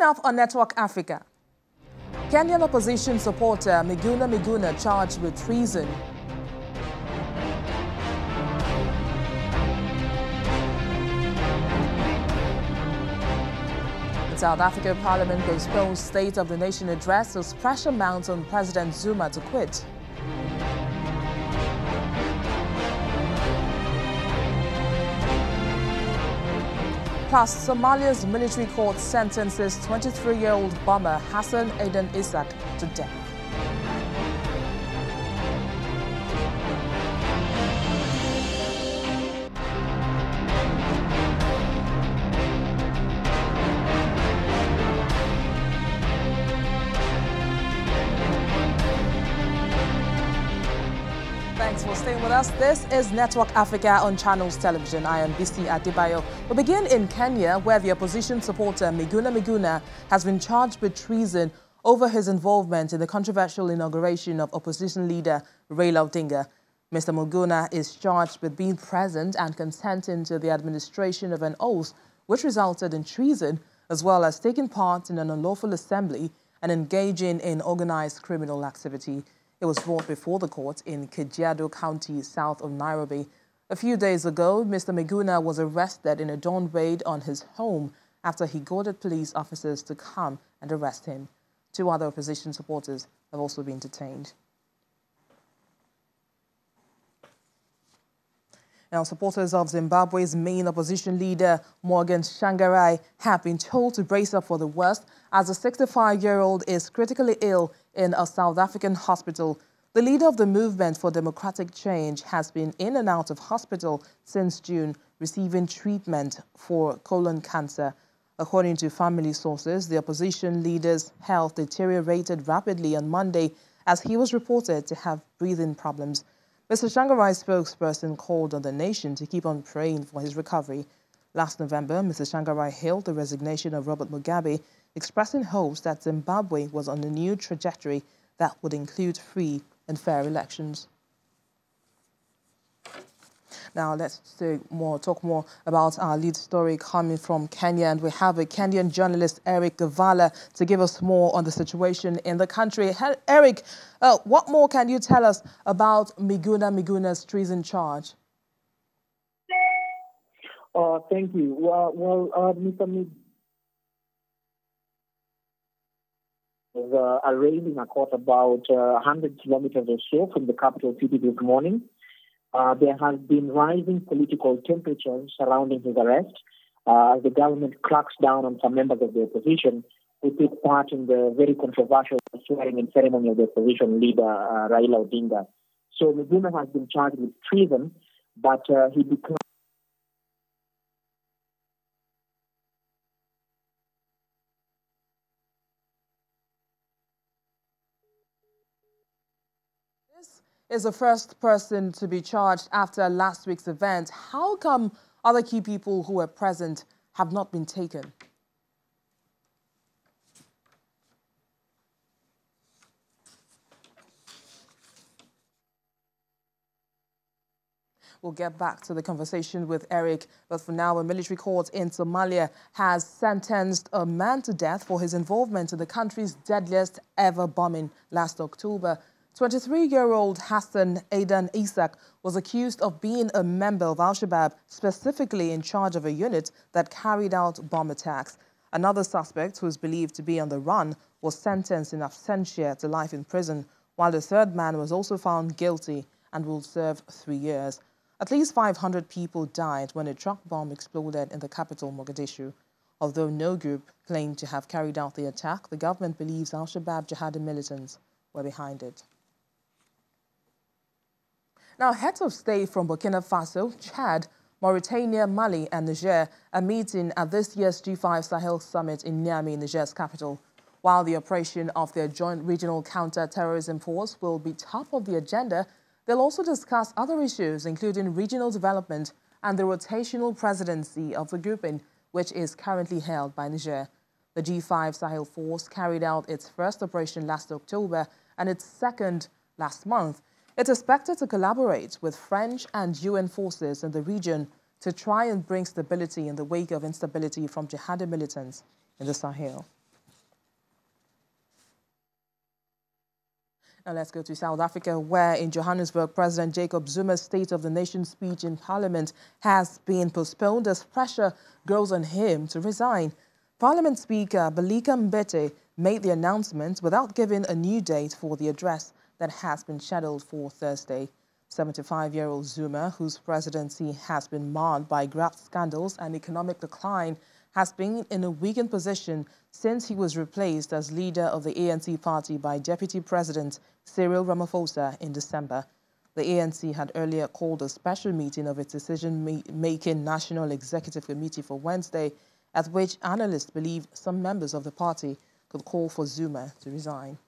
Up on Network Africa. Kenyan opposition supporter Miguna charged with treason. The South Africa Parliament postpones State of the Nation address as pressure mounts on President Zuma to quit. Plus, Somalia's military court sentences 23-year-old bomber Hassan Aden Isaac to death. Thanks for staying with us. This is Network Africa on Channels Television. I am Bisi Adebayo. We begin in Kenya, where the opposition supporter Miguna has been charged with treason over his involvement in the controversial inauguration of opposition leader Raila Odinga. Mr. Miguna is charged with being present and consenting to the administration of an oath which resulted in treason, as well as taking part in an unlawful assembly and engaging in organized criminal activity. It was brought before the court in Kajiado County, south of Nairobi. A few days ago, Mr. Miguna was arrested in a dawn raid on his home after he ordered police officers to come and arrest him. 2 other opposition supporters have also been detained. Now, supporters of Zimbabwe's main opposition leader, Morgan Tsvangirai, have been told to brace up for the worst as the 65-year-old is critically ill in a South African hospital. The leader of the Movement for Democratic Change has been in and out of hospital since June, receiving treatment for colon cancer. According to family sources, the opposition leader's health deteriorated rapidly on Monday as he was reported to have breathing problems. Mr. Tsvangirai's spokesperson called on the nation to keep on praying for his recovery. Last November, Mr. Tsvangirai hailed the resignation of Robert Mugabe, expressing hopes that Zimbabwe was on a new trajectory that would include free and fair elections. Now let's talk more about our lead story coming from Kenya, and we have a Kenyan journalist, Eric Gavala, to give us more on the situation in the country. Eric, what more can you tell us about Miguna's treason charge? Thank you. Mr. Miguna was arraigned in a court about 100 kilometers or so from the capital city this morning. There has been rising political temperatures surrounding his arrest as the government cracks down on some members of the opposition who took part in the very controversial swearing-in ceremony of the opposition leader, Raila Odinga. So Miguna has been charged with treason, but he declined. Is the first person to be charged after last week's event. How come other key people who were present have not been taken? We'll get back to the conversation with Eric, but for now, a military court in Somalia has sentenced a man to death for his involvement in the country's deadliest ever bombing last October. 23-year-old Hassan Aden Isaac was accused of being a member of Al-Shabaab, specifically in charge of a unit that carried out bomb attacks. Another suspect, who is believed to be on the run, was sentenced in absentia to life in prison, while the third man was also found guilty and will serve 3 years. At least 500 people died when a truck bomb exploded in the capital, Mogadishu. Although no group claimed to have carried out the attack, the government believes Al-Shabaab jihadi militants were behind it. Now, heads of state from Burkina Faso, Chad, Mauritania, Mali and Niger are meeting at this year's G5 Sahel Summit in Niamey, Niger's capital. While the operation of their joint regional counter-terrorism force will be top of the agenda, they'll also discuss other issues, including regional development and the rotational presidency of the grouping, which is currently held by Niger. The G5 Sahel force carried out its first operation last October and its second last month. It's expected to collaborate with French and UN forces in the region to try and bring stability in the wake of instability from jihadi militants in the Sahel. And let's go to South Africa, where in Johannesburg, President Jacob Zuma's State of the Nation speech in Parliament has been postponed as pressure grows on him to resign. Parliament Speaker Balika Mbete made the announcement without giving a new date for the address that has been scheduled for Thursday. 75-year-old Zuma, whose presidency has been marred by graft scandals and economic decline, has been in a weakened position since he was replaced as leader of the ANC party by Deputy President Cyril Ramaphosa in December. The ANC had earlier called a special meeting of its decision-making National Executive Committee for Wednesday, at which analysts believe some members of the party could call for Zuma to resign.